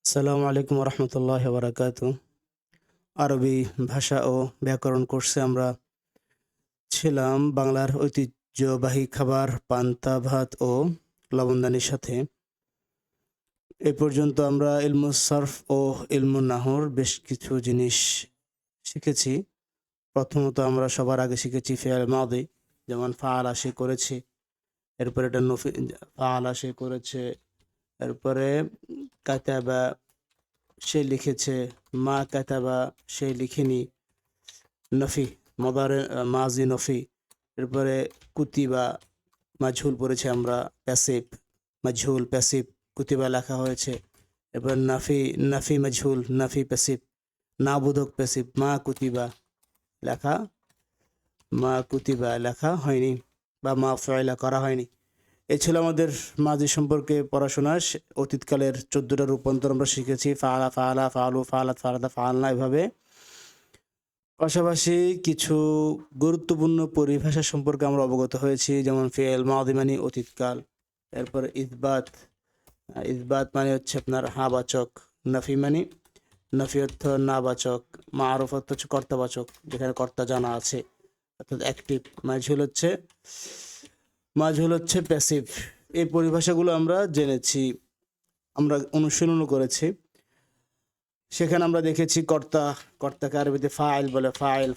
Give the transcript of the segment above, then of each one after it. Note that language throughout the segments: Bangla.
আসসালামু আলাইকুম রহমতুল্লাহ বারাকাতু। আরবি ভাষা ও ব্যাকরণ কোর্সে আমরা ছিলাম বাংলার ঐতিহ্যবাহী খাবার পান্তা ভাত ও লবণদানির সাথে। এ পর্যন্ত আমরা ইলমুস সরফ ও ইলমুন নাহর বেশ কিছু জিনিস শিখেছি। প্রথমত আমরা সবার আগে শিখেছি ফেয়াল মাদি, যেমন ফাআলা সে করেছে, এরপরে এটা নফি ফাআলা সে করেছে, এরপরে কাতাবা সে লিখেছে, মা কাতাবা সে লিখেনি, নফি মদারে মাজি নফি। এরপরে কুতিবা মাঝহুল পড়েছি আমরা, প্যাসিভ মাঝহুল প্যাসিভ কুতিবা লেখা হয়েছে। এরপর নাফি নাফি মাঝহুল নাফি প্যাসিভ, না বোধক প্যাসিভ মা কুতিবা লেখা, মা কুতিবা লেখা হয়নি বা মা ফয়লা করা হয়নি। এই ছিল আমাদের মাজি সম্পর্কে পড়াশোনা। অতীতকালের 14টা রূপান্তর আমরা শিখেছি, ফাআলা ফাআলা ফাআলু ফাআলাত ফাআলাতা ফাআলনা এভাবে। পাশাপাশি কিছু গুরুত্বপূর্ণ পরিভাষা সম্পর্কে আমরা অবগত হয়েছি, যেমন ফেল মাদি মানে অতীতকাল, এরপর ইসবাত, ইসবাত মানে হচ্ছে আপনার হাবাচক, নাফি মানে নাফি অর্থ নাবাচক, মারুফ অর্থ হচ্ছে কর্তাবাচক, যেখানে কর্তা জানা আছে অর্থাৎ অ্যাক্টিভ। মাঝহুল হচ্ছে প্যাসিভ। এই পরিভাষাগুলো আমরা জেনেছি, আমরা অনুশীলনও করেছি। সেখানে আমরা দেখেছি কর্তাকে আরবিতে ফাইল বলে,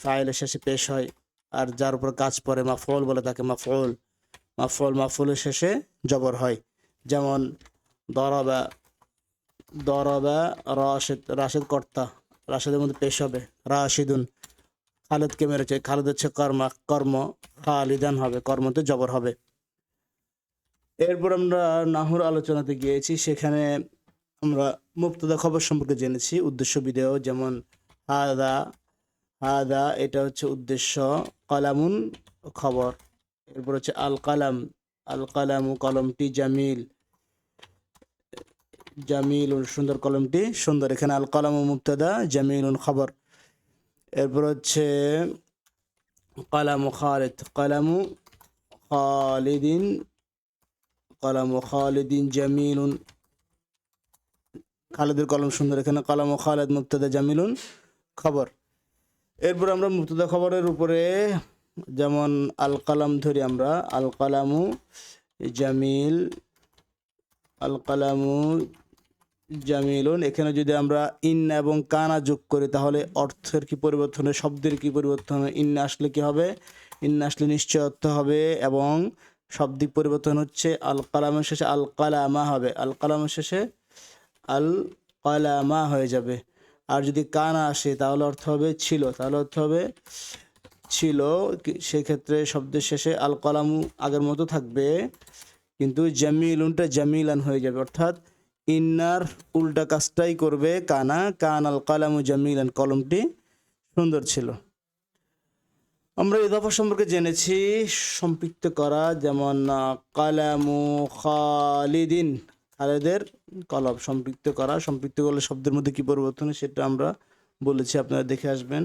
ফাইলের শেষে পেশ হয়, আর যার উপর কাজ পড়ে মাফউল বলে তাকে মাফউল। মাফউলের শেষে জবর হয়, যেমন দরাবা, দরাবা রাশেদ কর্তা, রাশেদের মধ্যে পেশ হবে রাশিদুন। খালেদকে মেরেছে, খালেদ হচ্ছে কর্ম, খালিদান হবে, কর্মতে জবর হবে। এরপর আমরা নাহুর আলোচনাতে গিয়েছি, সেখানে আমরা মুবতাদা খবর সম্পর্কে জেনেছি, উদ্দেশ্য বিধেয়, যেমন হাদা, হাদা এটা হচ্ছে উদ্দেশ্য, কালামুন খবর। এরপর হচ্ছে আল কালাম, আল কালামু কলমটি, জামিল, জামিলুন সুন্দর, কলমটি সুন্দর। এখানে আল কালামু মুবতাদা, জামিলুন খবর। এরপর হচ্ছে কালামু খালিদ, কালামু খালিদিন, কালামু খালিদিন জামিলুন, খালেদের কলম সুন্দর। এখানে কালামু খালেদ মুবতাদা জামিলুন খবর। এরপর আমরা মুবতাদা খবরের উপরে যেমন আল কালাম ধরি আমরা, আল কালামু জামিল, আল কালামু জামিলুন। এখানে যদি আমরা ইন্না এবং কানা যোগ করি তাহলে অর্থের কি পরিবর্তন হয়, শব্দের কি পরিবর্তন হয়? ইন্না আসলে কি হবে? ইন্না আসলে নিশ্চয় অর্থ হবে, এবং শব্দিক পরিবর্তন হচ্ছে আল কালামের শেষে আল কালামা হবে, আল কালামের শেষে আল কালামা হয়ে যাবে। আর যদি কানা আসে তাহলে অর্থ হবে ছিল, তাহলে অর্থ হবে ছিল। সেক্ষেত্রে শব্দের শেষে আল কালামু আগের মতো থাকবে, কিন্তু জামিলুনটা জামিলান হয়ে যাবে, অর্থাৎ ইন্নার উল্টা কাজটাই করবে কানা, কান আল কালামু জামিলান, কলমটি সুন্দর ছিল। আমরা ইদাফা সম্পর্কে জেনেছি, সম্পৃক্ত করা, যেমন কালামু খালিদিন, খালেদের কলম সম্পৃক্ত করা। সম্পৃক্ত করলে শব্দের মধ্যে কি পরিবর্তন হয় সেটা আমরা বলেছি, আপনারা দেখে আসবেন।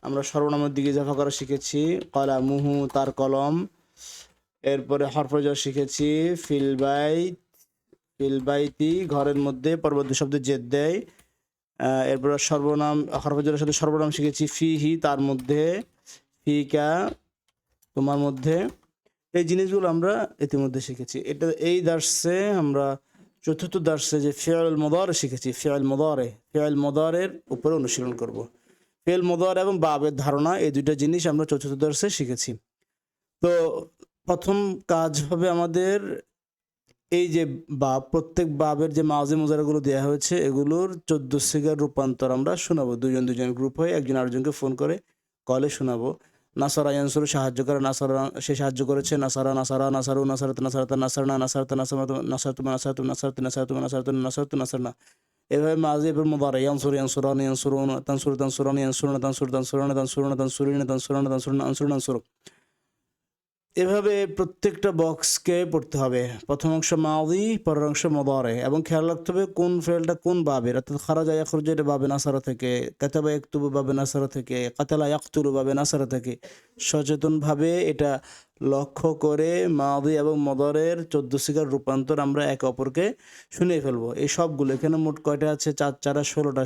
আমরা সর্বনামের দিকে ইজাফা করা শিখেছি, কালামুহু তার কলম। এরপরে হরফজর শিখেছি, ফিলবাইতি ঘরের মধ্যে, পরবর্তী শব্দে জেদ দেয়। এরপর সর্বনাম, হরফজরের সাথে সর্বনাম শিখেছি, ফিহি তার মধ্যে, ফিকা তোমার মধ্যে। এই জিনিসগুলো আমরা ইতিমধ্যে শিখেছি। এটা এই দার্সে আমরা চতুর্থ দার্সে যে ফিআল মুদারে শিখেছি, ফিআল মুদারের উপরে অনুশীলন করব। ফিআল মুদারে এবং বাবের ধারণা, এই দুইটা জিনিস আমরা চতুর্থ দার্সে শিখেছি। তো প্রথম কাজ হবে আমাদের এই যে বাব, প্রত্যেক বাবের যে মাজি মুজারাগুলো দেওয়া হয়েছে এগুলোর 14 সিগার রূপান্তর আমরা শোনাবো, দুজন গ্রুপ হয়ে একজন আরেকজনকে ফোন করে কলে শোনাবো। নাসারা ইয়ানসুরু সাহায্য করে, নাসারা সে সাহায্য করেছে, নাসারা নাসারা নাসারু নাসারাত নাসারাতা নাসারনা নাসারাতা নাসারাতু নাসারাতু নাসারাতু নাসারাতু নাসারাতু নাসারাতু নাসারাতু নাসারনা। এভাবে মাজি এবার মুদারি, ইয়ানসুরু ইয়ানসুরান ইয়ানসুরুন তানসুরু তানসুরান ইয়ানসুরুনা তানসুরু তানসুরানা তানসুরুনা তানসুরিনা তানসুরানা তানসুরুনা আনসুরু নানসুরু। এভাবে প্রত্যেকটা বক্সকে পড়তে হবে। প্রথম অংশ মাদি, পরের অংশ মুদারে, এবং খেয়াল রাখতে হবে কোন ফেলটা কোন বাবের, অর্থাৎ খারাজা ইয়াখরুজু এটা বাবে নাসারা থেকে, কাতাবা ইয়াকতুবু বাবে নাসারা থেকে, কাতালা ইয়াকতুলু বাবে নাসারা থেকে। সচেতনভাবে এটা লক্ষ্য করে মাদি এবং মুদারের 14 সিগার রূপান্তর আমরা একে অপরকে শুনিয়ে ফেলবো। এই সবগুলো এখানে মোট কয়টা আছে? 4 4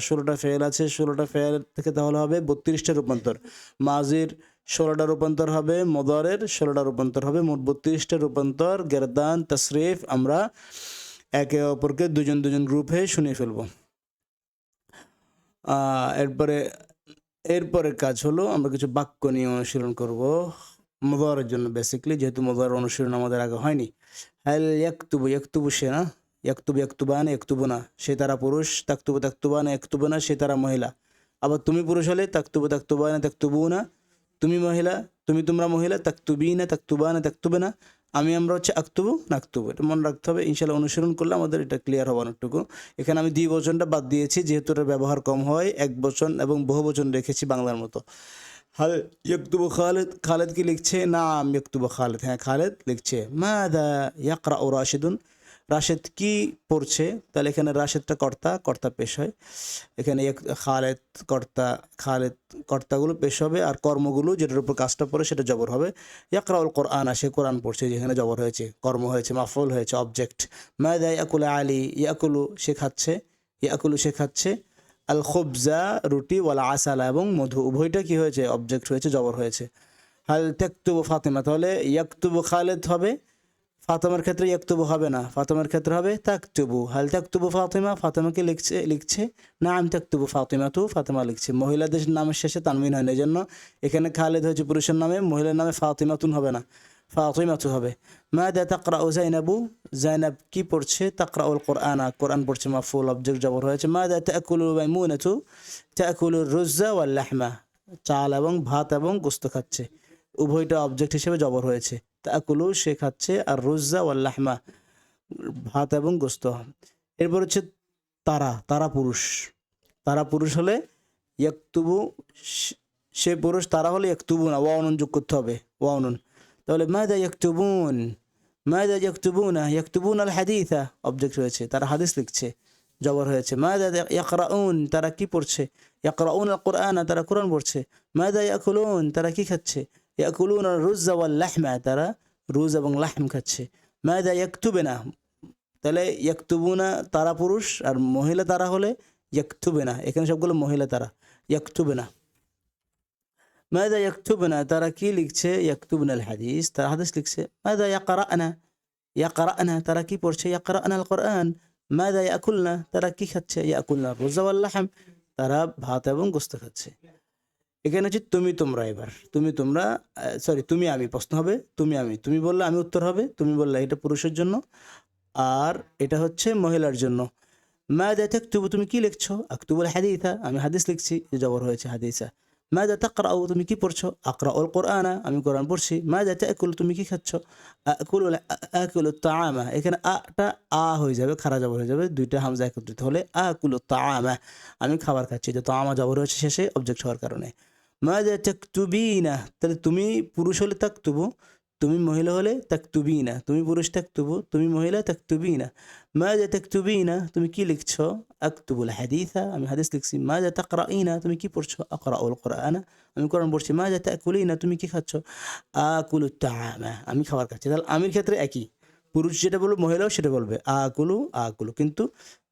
16টা ফেল আছে। 16টা ফেল থেকে তাহলে হবে 32টা রূপান্তর। মাজির 16টা রূপান্তর হবে, মুদারের 16টা রূপান্তর হবে, মোট 32টা রূপান্তর গেরদান তাসরিফ আমরা একে অপরকে দুজন দুজন গ্রুপ হয়ে শুনিয়ে ফেলবো। এরপরে এরপরে কাজ হলো আমরা কিছু বাক্য নিয়ে অনুশীলন করব মুদারের জন্য, বেসিক্যালি যেহেতু মুদারের অনুশীলন আমাদের আগে হয়নি। হাল ইয়াকতুবু, ইয়াকতুবু সে না, ইয়াকতুবু ইয়াকতুবানা ইয়াকতুবুনা সে তারা পুরুষ, তাকতুবু তাকতুবানা ইয়াকতুবুনা সে তারা মহিলা। আবার তুমি পুরুষ হলে তাকতুবু তাকতুবানা তাকতুবুনা তুমি মহিলা, তুমি তোমরা মহিলা, তাকতুবিনা তাকতুবানা তাকতুবিনা আমি আমরা হচ্ছে আকতুবু নাকতুবু। এটা মনে রাখতে হবে, ইনশাল্লাহ অনুসরণ করলে আমাদের এটা ক্লিয়ার হবে অনেকটুকু। এখানে আমি দ্বিবচনটা বাদ দিয়েছি যেহেতু এটার ব্যবহার কম হয়, এক বচন এবং বহুবচন রেখেছি বাংলার মতো। হাল ইয়াকতুবু খালিদ, খালিদ কি লিখছে? নাম ইয়াকতুবু খালিদ, হ্যাঁ খালিদ লিখছে। মাদা ইয়াকরাউ রাশিদুন, রাশেদ কি পড়ছে? তাহলে এখানে রাশেদটা কর্তা, কর্তা পেশ হয়। এখানে খালেদ কর্তা, খালেদ কর্তাগুলো পেশ হবে, আর কর্মগুলো যেটার উপর কাজটা পড়ে সেটা জবর হবে। ইয়াকরাউল কোরআন, সে কোরআন পড়ছে, যেখানে জবর হয়েছে, কর্ম হয়েছে, মাফউল হয়েছে, অবজেক্ট। মাদা ইয়াকুলু আলী, ইয়াকুলু সে খাচ্ছে, ইয়াকুলু সে খাচ্ছে। আল খুবজা রুটি, ওয়াল আসালা এবং মধু, উভয়টা কি হয়েছে? অবজেক্ট হয়েছে, জবর হয়েছে। হাল তাকতুবু ফাতিমা, তাহলে ইয়াকতুবু খালেদ হবে, ফাতেমার ক্ষেত্রে ইয়াকতুবু হবে না, ফাতেমার ক্ষেত্রে হবে তাকতুবু। হাল তাকতুবু ফাতিমা, ফাতেমাকে লিখছে। নাম তাকতুবু ফাতিমা তু, ফাতেমা লিখছে। মহিলাদের নামের শেষে তানবিন হয় না, এই জন্য এখানে খালেদ হয়েছে পুরুষের নামে, মহিলার নামে ফাতিমাতুন হবে না, ফাতিমাতু হবে। মাদা তাকরাউ জাইনাবু, জাইনাব কি পড়ছে? তাকরাউল কোরআন, কোরআন পড়ছে, মাফউল অবজেক্ট জবর হয়েছে। মাদা তাকুলু মাইমুনাতু, তাকুলু রুজ্জা ওয়াল লাহমা, চাল এবং ভাত এবং গোস্ত খাচ্ছে, উভয়টা অবজেক্ট হিসেবে জবর হয়েছে। তাকুলু সে খাচ্ছে, আর রুজ্জা ওয়াল লাহমা ভাত এবং গোস্ত। এরপর হচ্ছে তারা, তারা পুরুষ, তারা পুরুষ হলে ইয়াকতুবু সে পুরুষ, তারা হলে ইয়াকতুবু না, ওয়াউনুন যোগ করতে হবে, ওয়াউনুন। তাহলে মাদা ইয়াকতুবুন, মাদা ইয়াকতুবুনা, ইয়াকতুবুন আল হাদিসা অবজেক্ট হয়েছে, তারা হাদিস লিখছে, জবর হয়েছে। মাদা ইয়াকরাউন, তারা কি পড়ছে? ইয়াকরাউন আল কোরআন, তারা কোরআন পড়ছে। মাদা ইয়াকুলুন, তারা কি খাচ্ছে? ইয়াকুলুন আর রুজ্জা ওয়াল লাহমা, তারা রুজ এবং লাহম খাচ্ছে। মাদা ইয়াকতুবিনা, তাহলে ইয়াকতুবুনা তারা পুরুষ, আর মহিলা তারা হলে ইয়াকতুবিনা, এখানে সবগুলো মহিলা তারা, ইয়াকতুবিনা। মাদা ইয়াকতুবনা, তারা কি লিখছে? ইয়াকতুবনা আল হাদিস, তারা হাদিস লিখছে। মাদা ইয়াকরানা, ইয়াকরানা তারা কি পড়ছে? ইয়াকরানা আল কোরআন। মাদা ইয়াকুলনা, তারা কি খাচ্ছে? ইয়াকুলনা রুজ্জা ওয়াল লাহম, তারা ভাত এবং গোস্ত খাচ্ছে। এখানে হচ্ছে তুমি তোমরা, এবার তুমি তোমরা, সরি তুমি আমি, প্রশ্ন হবে তুমি আমি, তুমি বললে আমি উত্তর হবে, তুমি বললে এটা পুরুষের জন্য, আর এটা হচ্ছে মহিলার জন্য। মাদা তাকতুবু, তুমি কি লিখছো? আকতুবুল হাদিসা, আমি হাদিস লিখছি, জবর হয়েছে হাদিসা। মাদা তাকরাউ, তুমি কি পড়ছো? আকরাউল কোরআনা, আমি কোরআন পড়ছি। মাদা তাকুল, তুমি কি খাচ্ছ? আকুলু তাআমা, এখানে আটা আ হয়ে যাবে, খারা জবর হয়ে যাবে, দুইটা হামজা একত্রিত হলে আকুলু তাআমা, আমি খাবার খাচ্ছি, যে তাআমা জবর হয়েছে শেষে অবজেক্ট হওয়ার কারণে। মাদা তাকতুবিনা, তাহলে তুমি পুরুষ হলে তাকতুবু, তুমি মহিলা হলে তাকতুবিনা, তুমি পুরুষ তাকতুবু, তুমি মহিলা তাকতুবিনা। মাদা তাকতুবিনা, তুমি কি লিখছো? আকতুবুল হাদিসা, আমি হাদিস লিখছি। মাদা তাকরাইনা, তুমি কি পড়ছো? আকরাউল কোরআনা, আমি কোরআন পড়ছি। মাদা তাকুলিনা, তুমি কি খাচ্ছ? আকুলু তাআমা, আমি খাবার খাচ্ছি। তাহলে আমির ক্ষেত্রে একই, পুরুষ যেটা বলবে মহিলাও সেটা বলবে, আকুলু আকুলু, কিন্তু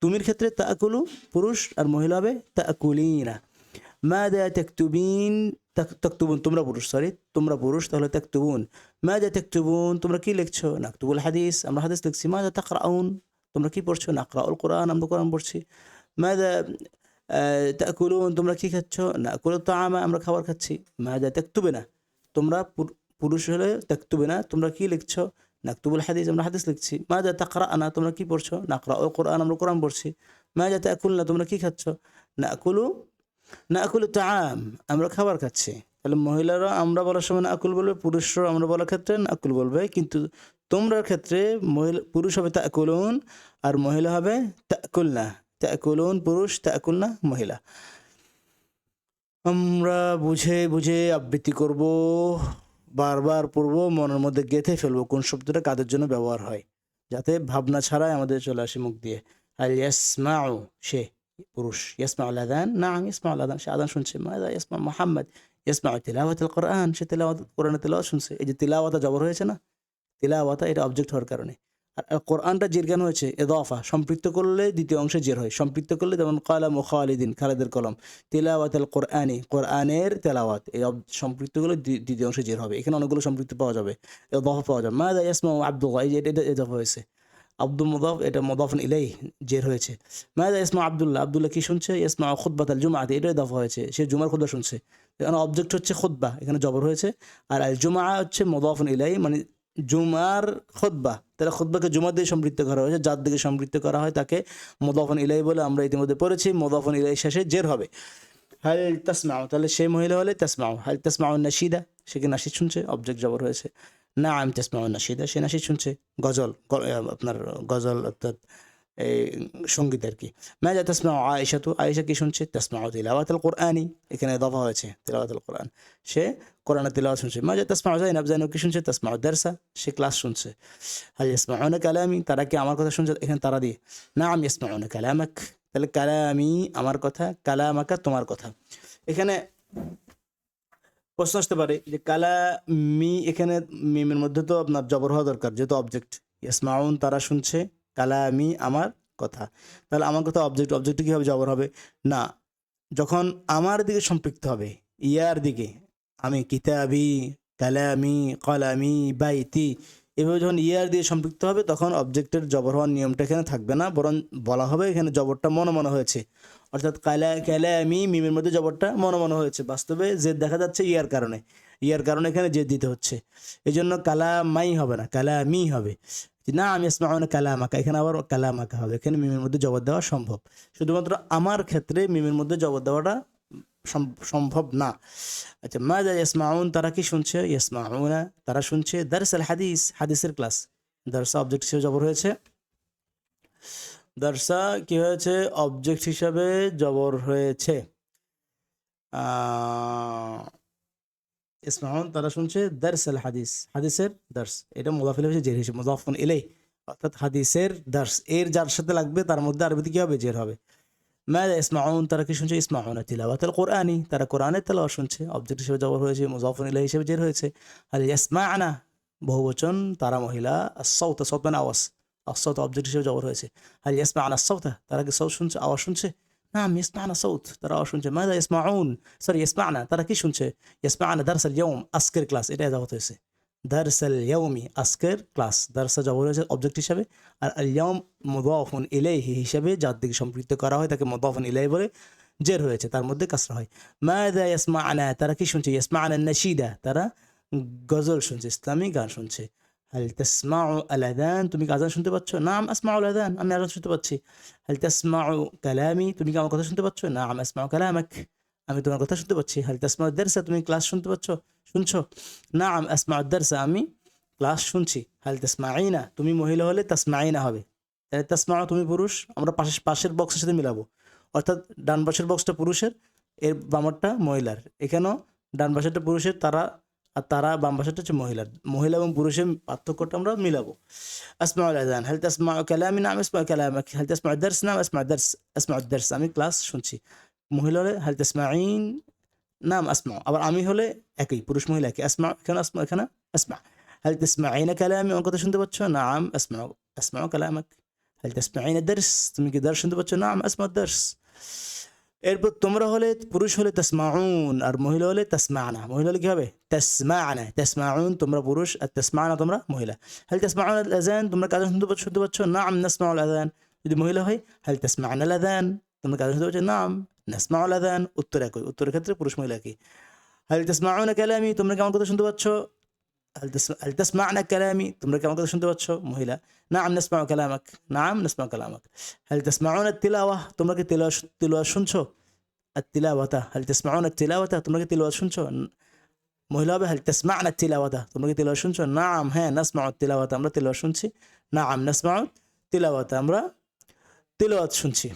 তুমির ক্ষেত্রে তাকুলু পুরুষ আর মহিলা হবে তাকুলিনা। মাদা তাকতুবিন, তাকতুবুন তোমরা পুরুষ, সরি তোমরা পুরুষ, তাহলে তাকতুবুন। মাদা তাকতুবুন, তোমরা কি লিখছো? নাকতুবুল হাদিস, আমরা হাদিস লিখছি। মাদা তাকরাউন, তোমরা কি পড়ছো? নাকরাউল কোরআন, আমরা কোরআন পড়ছি। মাদা তাকুলুন, তোমরা কি খাচ্ছ? নাকুলু তাআমা, আমরা খাবার খাচ্ছি। মাদা তাকতুবিনা, তোমরা পুরুষ হলে তাকতুবিনা, তোমরা কি লিখছো? নাকতুবুল হাদিস, আমরা হাদিস লিখছি। মাদা তাকরানা, তোমরা কি পড়ছো? নাকরাউল কোরআন, আমরা কোরআন পড়ছি। মাদা তাকুলনা, তোমরা কি খাচ্ছ? নাকুলু, নাকুলু তাআম, আমরা খাবার খাচ্ছি। তাহলে মহিলারা আমরা বলার সময় নাকুল বলবে, পুরুষরা আমরা বলার ক্ষেত্রে নাকুল বলবে, কিন্তু তোমরার ক্ষেত্রে মহিলা পুরুষ হবে তাকুলুন, আর মহিলা হবে তাকুলনা। তাকুলুন পুরুষ, তাকুলনা মহিলা। আমরা বুঝে বুঝে আবৃত্তি করব বারবার পড়বো, মনের মধ্যে গেঁথে ফেলবো কোন শব্দটা কাদের জন্য ব্যবহার হয়, যাতে ভাবনা ছাড়াই আমাদের চলে আসে মুখ দিয়ে। আল ইয়াসমাউ, সে পুরুষ, ইয়াসমাউ আল আযান, নাম ইয়াসমাউ আল আযান, সে আযান শুনছে। মাযা ইয়াসমাউ মুহাম্মদ, ইয়াসমাউ তিলাওয়াতুল কোরআন, সে তিলাওয়াত, কোরআনের তিলাওয়াত শুনছে। এই যে তিলাওয়াতা জবর হয়েছে না, তিলাওয়াতা এটা অবজেক্ট হওয়ার কারণে। আর কোরআনটা জের কেন হয়েছে? ইদাফা, সম্পৃক্ত করলে দ্বিতীয় অংশে জের হয়। সম্পৃক্ত করলে যেমন কালাম খালিদিন, খালেদের কলম, তিলাওয়াতুল কোরআনি, কোরআনের তেলাওয়াত, এই সম্পৃক্ত করলে দ্বিতীয় অংশে জের হবে। এখানে অনেকগুলো সম্পৃক্ত পাওয়া যাবে, ইদাফা পাওয়া যাবে। মাযা ইয়াসমাউ আব্দুল্লাহ, এই যে এটা ইদাফা হয়েছে, আব্দুল মুদাফ, এটা মুদাফুন ইলাইহি জের হয়েছে। মাযা ইয়াসমাউ আব্দুল্লাহ, আব্দুল্লাহ কি শুনছে? ইয়াসমাউ খুতবাতাল জুমআতি, এটা ইদাফা হয়েছে, সে জুমার খুতবা শুনছে। এখানে অবজেক্ট হচ্ছে খুতবা, এখানে জবর হয়েছে। আর আল জুমআ হচ্ছে মুদাফুন ইলাইহি, মানে জুমার খুতবা, তাহলে খুতবাকে জুমা দিয়ে সম্পৃক্ত করা হয়েছে, যার দিকে সম্পৃক্ত করা হয় তাকে মুদাফুন ইলাইহি বলে। আমরা ইতিমধ্যে পড়েছি মুদাফুন ইলাইহি শেষে জের হবে। হাল তাসমাউ, তাহলে সেই মহিলা হলে তাসমাউ। হাল তাসমাউ নাশিদা, সে কি নাশিদ শুনছে? অবজেক্ট জবর হয়েছে। নাম তাসমাউ নাশিদা, সে নাশিদ শুনছে, গজল, আপনার গজল অর্থাৎ এই সঙ্গীত আর কি। মাযা তাসমাউ আয়েশা, তো আয়েশা কি শুনছে? তাসমাউ তিলাওয়াতুল কোরআনি, এখানে ইদাফা হয়েছে, তিলাওয়াতুল কোরআন, সে কোরআনের তিলাওয়াত শুনছে। মাযা তাসমাউ যায়নাব, যায়নাব কি শুনছে? তাসমাউ দারসা, সে ক্লাস শুনছে। হাল ইয়াসমাউনা কালামি, তারা কি আমার কথা শুনছে? এখানে তারা দিয়ে। নাম ইয়াসমাউনা কালামাক, তাহলে কালামি আমার কথা, কালামাকা তোমার কথা। এখানে প্রশ্ন আসতে পারে যে কালামি, এখানে মিমের মধ্যে তো আপনার জবর হওয়া দরকার, যেহেতু অবজেক্ট। ইয়াসমাউন তারা শুনছে, কালামি আমার কথা, তাহলে আমার কথা অবজেক্ট, অবজেক্ট কি হবে? জবর হবে না, যখন আমার দিকে সম্পৃক্ত হবে, ইয়ার দিকে, আমি, কিতাবি, কালামি, কলামি, বাইতি, এভাবে যখন ইয়ার দিয়ে সম্পৃক্ত হবে তখন অবজেক্টের জবর হওয়ার নিয়মটা এখানে থাকবে না, বরং বলা হবে এখানে জবরটা মনে মনে হয়েছে, অর্থাৎ কালামি, মিমের মধ্যে জবরটা মনে মনে হয়েছে। বাস্তবে জেদ দেখা যাচ্ছে ইয়ার কারণে, ইয়ার কারণে এখানে জেদ দিতে হচ্ছে। এই জন্য কালামাই হবে না, কালামি হবে। না আমি ইয়াসমাউনা কালামাকা, এখানে আবার কালামাকা হবে, এখানে মিমের মধ্যে জবর দেওয়া সম্ভব। শুধুমাত্র আমার ক্ষেত্রে মিমের মধ্যে জবর দেওয়াটা সম্ভব না। আচ্ছা, মাযা ইয়াসমাউন, তারা কি শুনছে? ইয়াসমাউনা, তারা শুনছে দারস আল হাদিস, হাদিসের ক্লাস। দারসা অবজেক্ট হিসেবে জবর হয়েছে, দারসা কি হয়েছে? অবজেক্ট হিসাবে জবর হয়েছে। ইসমাউন তারা শুনছে দারস আল হাদিস, হাদিসের দার্স, এটা মুদাফ ইলাইহি জের হিসেবে, মুদাফুন ইলাইহি, অর্থাৎ হাদিসের দার্স, এর যার সাথে লাগবে তার মধ্যে আরবিতে কি হবে? জের হবে। মাযা ইসমাউন, তারা কি শুনছে? ইসমাউনা তিলাওয়াতুল কোরআনি, তারা কোরআনের তেলাওয়াত শুনছে, অবজেক্ট হিসেবে জবর হয়েছে, মুদাফুন ইলাইহি হিসেবে জের হয়েছে। হাল ইয়াসমা'না, বহুবচন, তারা মহিলা, আস-সাউত, সাউত মানে আওয়াজ, আস-সাউত অবজেক্ট হিসেবে জবর হয়েছে। হাল ইয়াসমা'না আস-সাউতা, তারা কি সাউত শুনছে, আওয়াজ শুনছে? নাম ইয়াসমা'না সাউত, তারা আওয়াজ শুনছে। মাযা ইয়াসমাউন, সরি ইয়াসমা'না, তারা কি শুনছে? ইয়াসমা'না দারসাল ইয়াউম, আজকের ক্লাস, এটা ইজাফত হয়েছে। দারসাল ইয়াউমি, আজকের ক্লাস, দারসা জবর হয়েছে অবজেক্ট হিসাবে, আর আল ইয়াউম মুদাফুন ইলাইহি হিসাবে যার দিকে সম্পৃক্ত করা হয় তাকে মুদাফুন ইলাইহি বলে, জের হয়েছে, তার মধ্যে কাসরা হয়। মাযা ইয়াসমা'না, তারা কি শুনছে? ইয়াসমা'না নাশিদা, তারা গজল শুনছে, ইসলামী গান শুনছে। হাল তাসমাউ আল আযান, তুমি কি আযান শুনতে পাচ্ছ? নাম আসমাউ আল আযান, আমি আযান শুনতে পাচ্ছি। হাল তাসমাউ কালামি, তুমি কি আমার কথা শুনতে পাচ্ছ? নাম আসমাউ কালামাক, আমি তোমার কথা শুনতে পাচ্ছি। হাল তাসমাউ দারসা, তুমি ক্লাস শুনতে পাচ্ছ, শুনছো? নাম আসমাউ দারসা, আমি ক্লাস শুনছি। হাল তাসমাঈনা, তুমি মহিলা হলে তাসমাঈনা হবে, তাহলে তাসমাউ তুমি পুরুষ, আমরা পাশের বক্সের সাথে মিলাবো, অর্থাৎ ডান পাশের বক্সটা পুরুষের, এর বামারটা মহিলার, এখানেও ডান পাশেরটা পুরুষের, তারা, আর তারা বাম পাশেরটা হচ্ছে মহিলার, মহিলা এবং পুরুষের পার্থক্যটা আমরা মিলাবো। আসমাউ আল আযান, হাল তাসমাউ কালামি, নাম আসমাউ কালামাক। হাল তাসমাউ দারস, নাম আসমাউ দারস, আসমাউ দারস, আমি ক্লাস শুনছি। মহিলা হলে হাল তাসমাঈন, নাম আসমাউ, আবার আমি হলে একই, পুরুষ মহিলা একই, আসমাউ এখানে, আসমাউ এখানে, আসমা। হাল তাসমাঈনা কালামি, আমার কথা শুনতে পাচ্ছ? নাম আসমাউ, আসমাউ কালামাক। হাল তাসমাঈনা দারস, তুমি কি দার্স শুনতে পাচ্ছ? নাম আসমাউ দারস। এরপর তোমরা হলে, পুরুষ হলে তাসমাউন, আর মহিলা হলে তাসমা'না, মহিলা হলে কি হবে? তাসমা'না, তাসমাউন তোমরা পুরুষ, আর তাসমা'না তোমরা মহিলা। হাল তাসমাউন আল আযান, তোমরা কাজ শুনতে পাচ্ছ? নাম নাসমাউ আল আযান, যদি মহিলা হয় হাল তাসমা'না আল আযান, তোমরা কাজ শুনতে পাচ্ছ? নাম নাসমাউ আল আযান, উত্তর একই, উত্তরের ক্ষেত্রে পুরুষ মহিলা একই। হাল তাসমাউনা কালামি, তোমরা কি আমার কথা শুনতে পাচ্ছ? হাল তাসমা'না কালামি, তোমরা কি আমার কথা শুনতে পাচ্ছ? মহিলা। নাম নাসমাউ কালামাক, নাম নাসমাউ কালামাক। হাল তাসমাউনা তিলাওয়াহ, তোমরা কি তিলাওয়াত শুনছো? التلاوة, هل تسمعون التلاوة, তোমরা কি তিলাওয়াত শুনছো? মহিলা হবে হাল তাসমা'না তিলাওয়াতা, তোমরা কি তিলাওয়াত শুনছো? নাম, হ্যাঁ, নাসমাউ তিলাওয়াতা, আমরা তিলাওয়াত শুনছি। নাম নাসমাউ তিলাওয়াতা, আমরা তিলাওয়াত শুনছি।